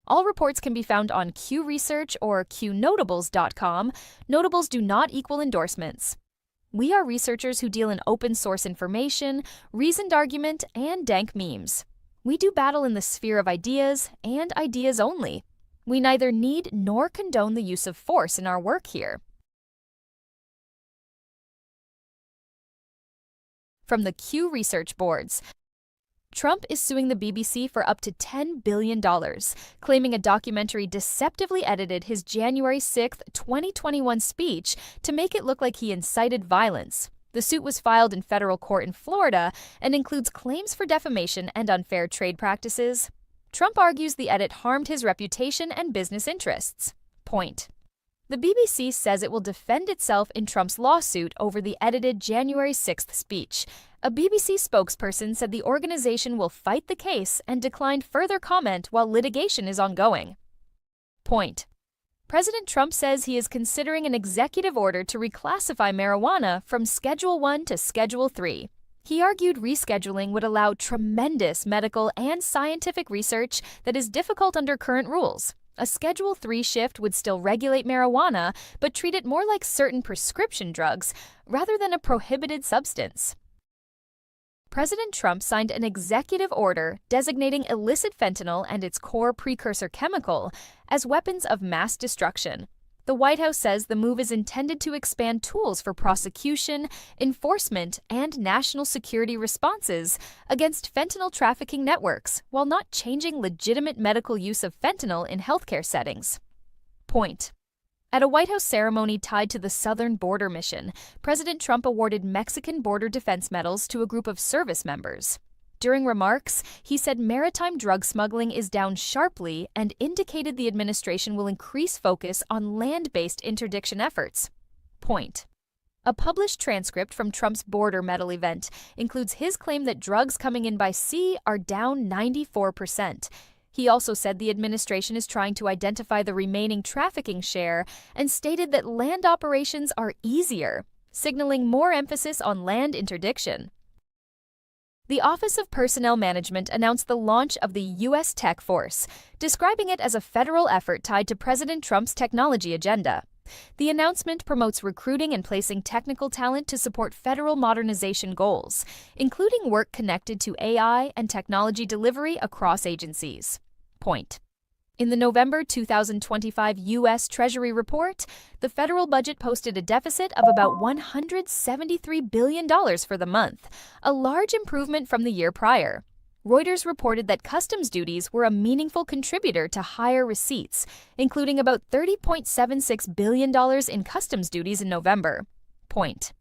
All reports can be found on Q Research or Qnotables.com. Notables do not equal endorsements. We are researchers who deal in open source information, reasoned argument, and dank memes. We do battle in the sphere of ideas, and ideas only. We neither need nor condone the use of force in our work here. From the Q Research boards, Trump is suing the BBC for up to $10 billion, claiming a documentary deceptively edited his January 6, 2021 speech to make it look like he incited violence. The suit was filed in federal court in Florida and includes claims for defamation and unfair trade practices. Trump argues the edit harmed his reputation and business interests. Point. The BBC says it will defend itself in Trump's lawsuit over the edited January 6th speech. A BBC spokesperson said the organization will fight the case and declined further comment while litigation is ongoing. Point. President Trump says he is considering an executive order to reclassify marijuana from Schedule 1 to Schedule 3. He argued rescheduling would allow tremendous medical and scientific research that is difficult under current rules. A Schedule 3 shift would still regulate marijuana, but treat it more like certain prescription drugs rather than a prohibited substance. President Trump signed an executive order designating illicit fentanyl and its core precursor chemical as weapons of mass destruction. The White House says the move is intended to expand tools for prosecution, enforcement, and national security responses against fentanyl trafficking networks, while not changing legitimate medical use of fentanyl in healthcare settings. Point. At a White House ceremony tied to the Southern Border Mission, President Trump awarded Mexican border defense medals to a group of service members. During remarks, he said maritime drug smuggling is down sharply and indicated the administration will increase focus on land-based interdiction efforts. Point. A published transcript from Trump's border medal event includes his claim that drugs coming in by sea are down 94%. He also said the administration is trying to identify the remaining trafficking share and stated that land operations are easier, signaling more emphasis on land interdiction. The Office of Personnel Management announced the launch of the U.S. Tech Force, describing it as a federal effort tied to President Trump's technology agenda. The announcement promotes recruiting and placing technical talent to support federal modernization goals, including work connected to AI and technology delivery across agencies. Point. In the November 2025 U.S. Treasury report, the federal budget posted a deficit of about $173 billion for the month, a large improvement from the year prior. Reuters reported that customs duties were a meaningful contributor to higher receipts, including about $30.76 billion in customs duties in November. Point.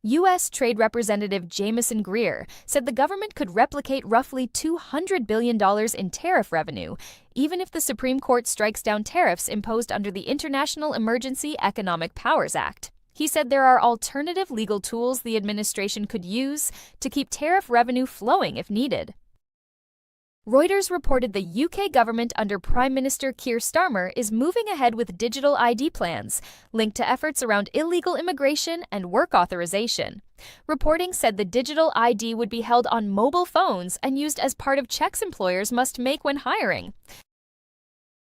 U.S. Trade Representative Jamieson Greer said the government could replicate roughly $200 billion in tariff revenue, even if the Supreme Court strikes down tariffs imposed under the International Emergency Economic Powers Act. He said there are alternative legal tools the administration could use to keep tariff revenue flowing if needed. Reuters reported the UK government under Prime Minister Keir Starmer is moving ahead with digital ID plans, linked to efforts around illegal immigration and work authorization. Reporting said the digital ID would be held on mobile phones and used as part of checks employers must make when hiring.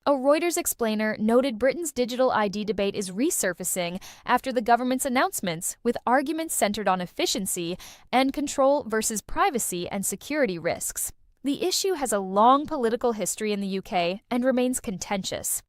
A Reuters explainer noted Britain's digital ID debate is resurfacing after the government's announcements, with arguments centered on efficiency and control versus privacy and security risks. The issue has a long political history in the UK and remains contentious.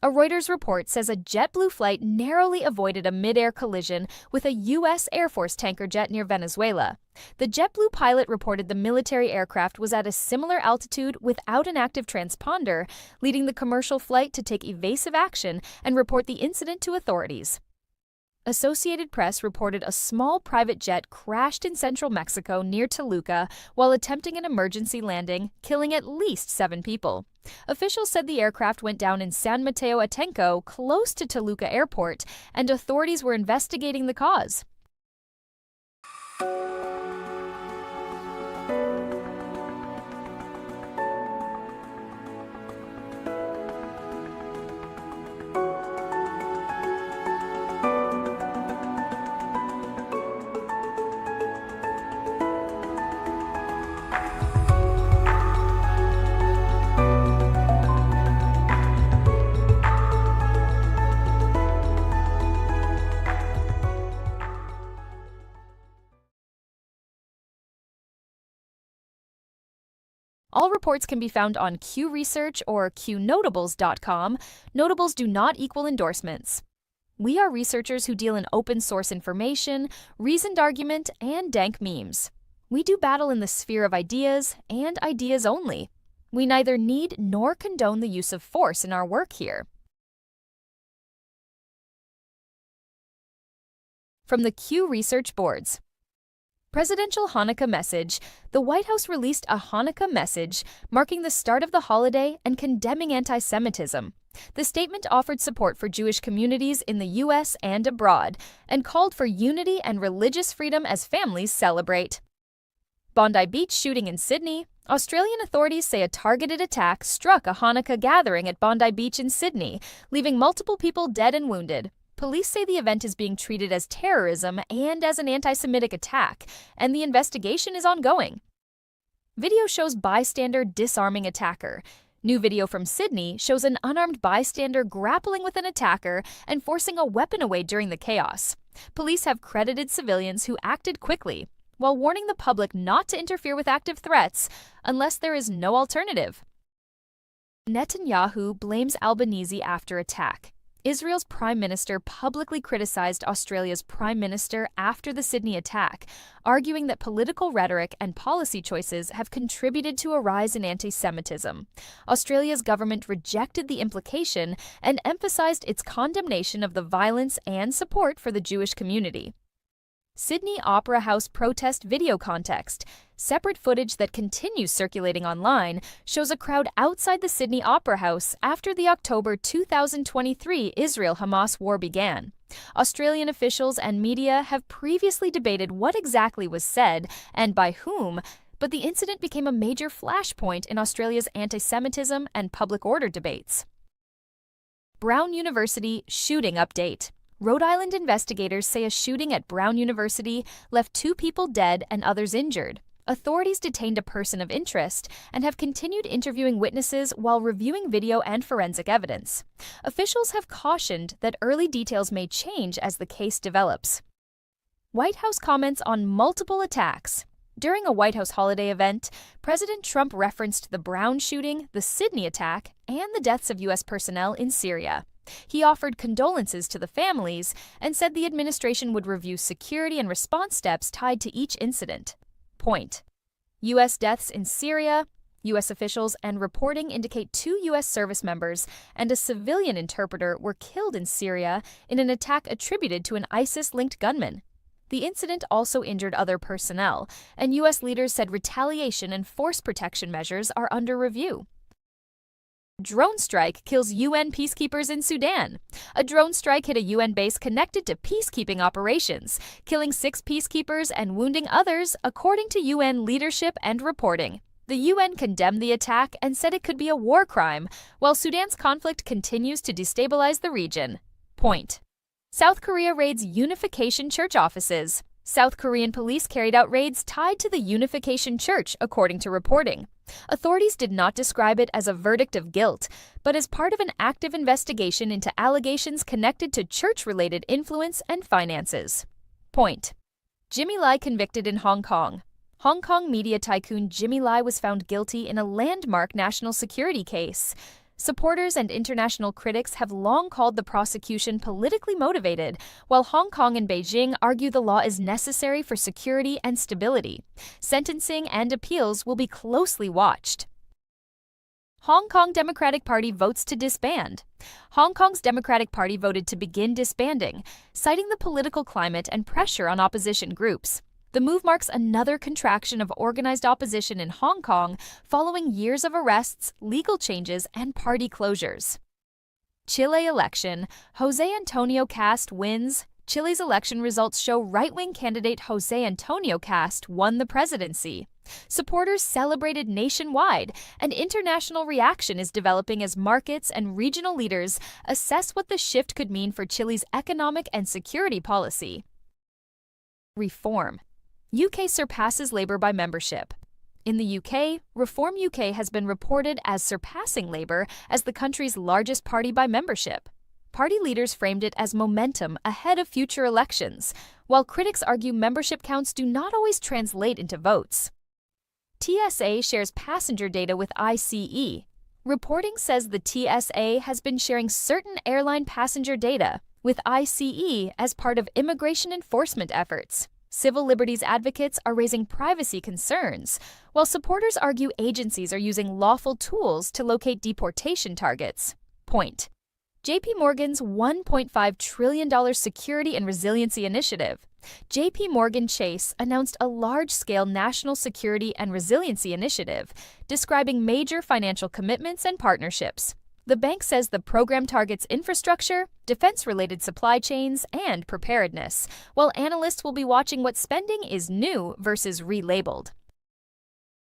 A Reuters report says a JetBlue flight narrowly avoided a mid-air collision with a U.S. Air Force tanker jet near Venezuela. The JetBlue pilot reported the military aircraft was at a similar altitude without an active transponder, leading the commercial flight to take evasive action and report the incident to authorities. Associated Press reported a small private jet crashed in central Mexico near Toluca while attempting an emergency landing, killing at least 7 people. Officials said the aircraft went down in San Mateo Atenco, close to Toluca Airport, and authorities were investigating the cause. All reports can be found on Q Research or Qnotables.com. Notables do not equal endorsements. We are researchers who deal in open source information, reasoned argument, and dank memes. We do battle in the sphere of ideas, and ideas only. We neither need nor condone the use of force in our work here. From the Q Research Boards. Presidential Hanukkah Message. The White House released a Hanukkah message marking the start of the holiday and condemning antisemitism. The statement offered support for Jewish communities in the U.S. and abroad and called for unity and religious freedom as families celebrate. Bondi Beach shooting in Sydney. Australian authorities say a targeted attack struck a Hanukkah gathering at Bondi Beach in Sydney, leaving multiple people dead and wounded. Police say the event is being treated as terrorism and as an anti-Semitic attack, and the investigation is ongoing. Video shows bystander disarming attacker. New video from Sydney shows an unarmed bystander grappling with an attacker and forcing a weapon away during the chaos. Police have credited civilians who acted quickly, while warning the public not to interfere with active threats unless there is no alternative. Netanyahu blames Albanese after attack. Israel's prime minister publicly criticized Australia's prime minister after the Sydney attack, arguing that political rhetoric and policy choices have contributed to a rise in anti-Semitism. Australia's government rejected the implication and emphasized its condemnation of the violence and support for the Jewish community. Sydney Opera House protest video context. Separate footage that continues circulating online shows a crowd outside the Sydney Opera House after the October 2023 Israel-Hamas war began. Australian officials and media have previously debated what exactly was said and by whom, but the incident became a major flashpoint in Australia's anti-Semitism and public order debates. Brown University shooting update. Rhode Island investigators say a shooting at Brown University left 2 people dead and others injured. Authorities detained a person of interest and have continued interviewing witnesses while reviewing video and forensic evidence. Officials have cautioned that early details may change as the case develops. White House comments on multiple attacks. During a White House holiday event, President Trump referenced the Brown shooting, the Sydney attack, and the deaths of U.S. personnel in Syria. He offered condolences to the families and said the administration would review security and response steps tied to each incident. Point. U.S. deaths in Syria. U.S. officials and reporting indicate 2 U.S. service members and a civilian interpreter were killed in Syria in an attack attributed to an ISIS-linked gunman. The incident also injured other personnel, and U.S. leaders said retaliation and force protection measures are under review. Drone strike kills UN peacekeepers in Sudan. A drone strike hit a UN base connected to peacekeeping operations, killing 6 peacekeepers and wounding others, according to UN leadership and reporting. The UN condemned the attack and said it could be a war crime, while Sudan's conflict continues to destabilize the region. Point. South Korea raids Unification Church offices. South Korean police carried out raids tied to the Unification Church, according to reporting. Authorities did not describe it as a verdict of guilt, but as part of an active investigation into allegations connected to church-related influence and finances. Point. Jimmy Lai convicted in Hong Kong. Hong Kong media tycoon Jimmy Lai was found guilty in a landmark national security case. Supporters and international critics have long called the prosecution politically motivated, while Hong Kong and Beijing argue the law is necessary for security and stability. Sentencing and appeals will be closely watched. Hong Kong Democratic Party votes to disband. Hong Kong's Democratic Party voted to begin disbanding, citing the political climate and pressure on opposition groups. The move marks another contraction of organized opposition in Hong Kong following years of arrests, legal changes, and party closures. Chile election. José Antonio Cast wins. Chile's election results show right-wing candidate José Antonio Cast won the presidency. Supporters celebrated nationwide, and international reaction is developing as markets and regional leaders assess what the shift could mean for Chile's economic and security policy. Reform. UK surpasses Labour by membership. In the UK, Reform UK has been reported as surpassing Labour as the country's largest party by membership. Party leaders framed it as momentum ahead of future elections, while critics argue membership counts do not always translate into votes. TSA shares passenger data with ICE. Reporting says the TSA has been sharing certain airline passenger data with ICE as part of immigration enforcement efforts. Civil liberties advocates are raising privacy concerns, while supporters argue agencies are using lawful tools to locate deportation targets. Point. JP Morgan's $1.5 trillion Security and Resiliency Initiative. JP Morgan Chase announced a large-scale national security and resiliency initiative, describing major financial commitments and partnerships. The bank says the program targets infrastructure, defense-related supply chains, and preparedness, while analysts will be watching what spending is new versus relabeled.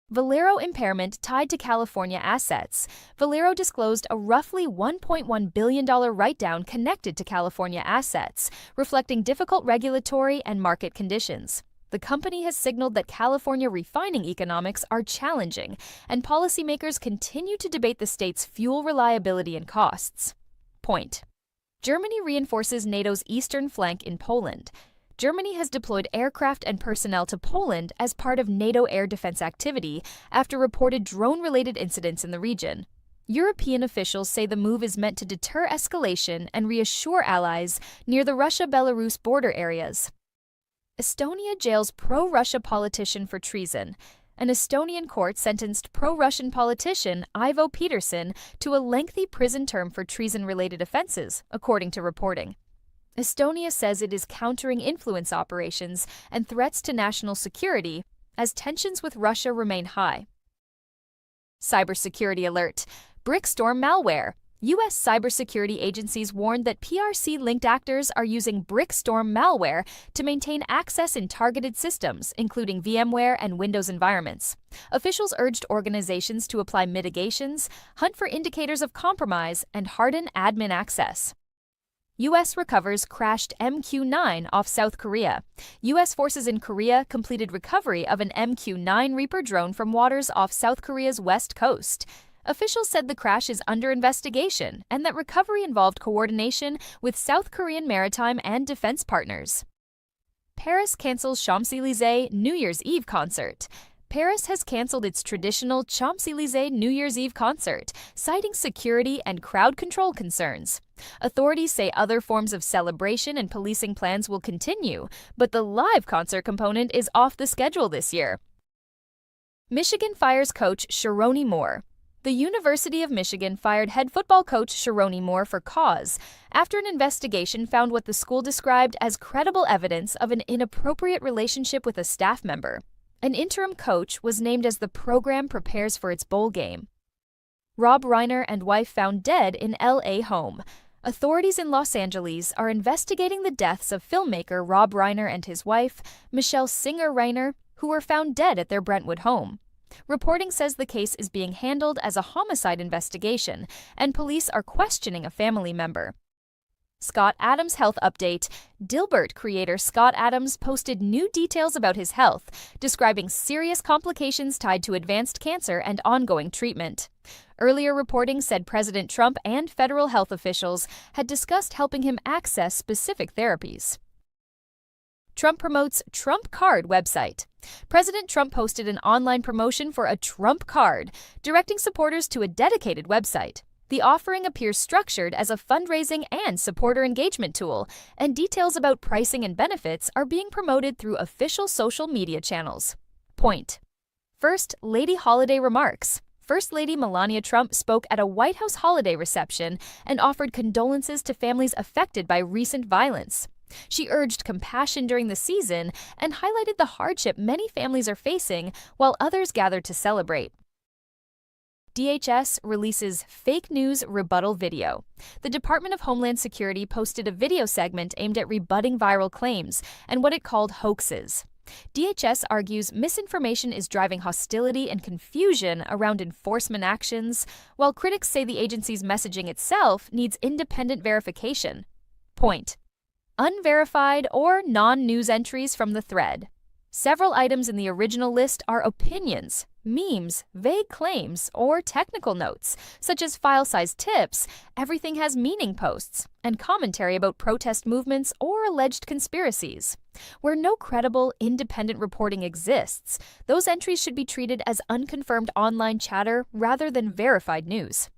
Valero impairment tied to California assets. Valero disclosed a roughly $1.1 billion write-down connected to California assets, reflecting difficult regulatory and market conditions. The company has signaled that California refining economics are challenging, and policymakers continue to debate the state's fuel reliability and costs. Point. Germany reinforces NATO's eastern flank in Poland. Germany has deployed aircraft and personnel to Poland as part of NATO air defense activity after reported drone-related incidents in the region. European officials say the move is meant to deter escalation and reassure allies near the Russia-Belarus border areas. Estonia jails pro-Russia politician for treason. An Estonian court sentenced pro-Russian politician Ivo Peterson to a lengthy prison term for treason-related offenses, according to reporting. Estonia says it is countering influence operations and threats to national security as tensions with Russia remain high. Cybersecurity alert. BrickStorm malware. U.S. cybersecurity agencies warned that PRC-linked actors are using BrickStorm malware to maintain access in targeted systems, including VMware and Windows environments. Officials urged organizations to apply mitigations, hunt for indicators of compromise, and harden admin access. U.S. recovers crashed MQ-9 off South Korea. U.S. forces in Korea completed recovery of an MQ-9 Reaper drone from waters off South Korea's west coast. Officials said the crash is under investigation and that recovery involved coordination with South Korean maritime and defense partners. Paris cancels Champs-Élysées New Year's Eve concert. Paris has canceled its traditional Champs-Élysées New Year's Eve concert, citing security and crowd control concerns. Authorities say other forms of celebration and policing plans will continue, but the live concert component is off the schedule this year. Michigan fires coach Sharoni Moore. The University of Michigan fired head football coach Sharoni Moore for cause after an investigation found what the school described as credible evidence of an inappropriate relationship with a staff member. An interim coach was named as the program prepares for its bowl game. Rob Reiner and wife found dead in L.A. home. Authorities in Los Angeles are investigating the deaths of filmmaker Rob Reiner and his wife, Michelle Singer Reiner, who were found dead at their Brentwood home. Reporting says the case is being handled as a homicide investigation, and police are questioning a family member. Scott Adams health update. Dilbert creator Scott Adams posted new details about his health, describing serious complications tied to advanced cancer and ongoing treatment. Earlier reporting said President Trump and federal health officials had discussed helping him access specific therapies. Trump promotes Trump Card website. President Trump posted an online promotion for a Trump Card, directing supporters to a dedicated website. The offering appears structured as a fundraising and supporter engagement tool, and details about pricing and benefits are being promoted through official social media channels. Point. First Lady holiday remarks. First Lady Melania Trump spoke at a White House holiday reception and offered condolences to families affected by recent violence. She urged compassion during the season and highlighted the hardship many families are facing while others gather to celebrate. DHS releases fake news rebuttal video. The Department of Homeland Security posted a video segment aimed at rebutting viral claims and what it called hoaxes. DHS argues misinformation is driving hostility and confusion around enforcement actions, while critics say the agency's messaging itself needs independent verification. Point. Unverified or non-news entries from the thread. Several items in the original list are opinions, memes, vague claims, or technical notes, such as file-size tips, everything has meaning posts, and commentary about protest movements or alleged conspiracies. Where no credible, independent reporting exists, those entries should be treated as unconfirmed online chatter rather than verified news.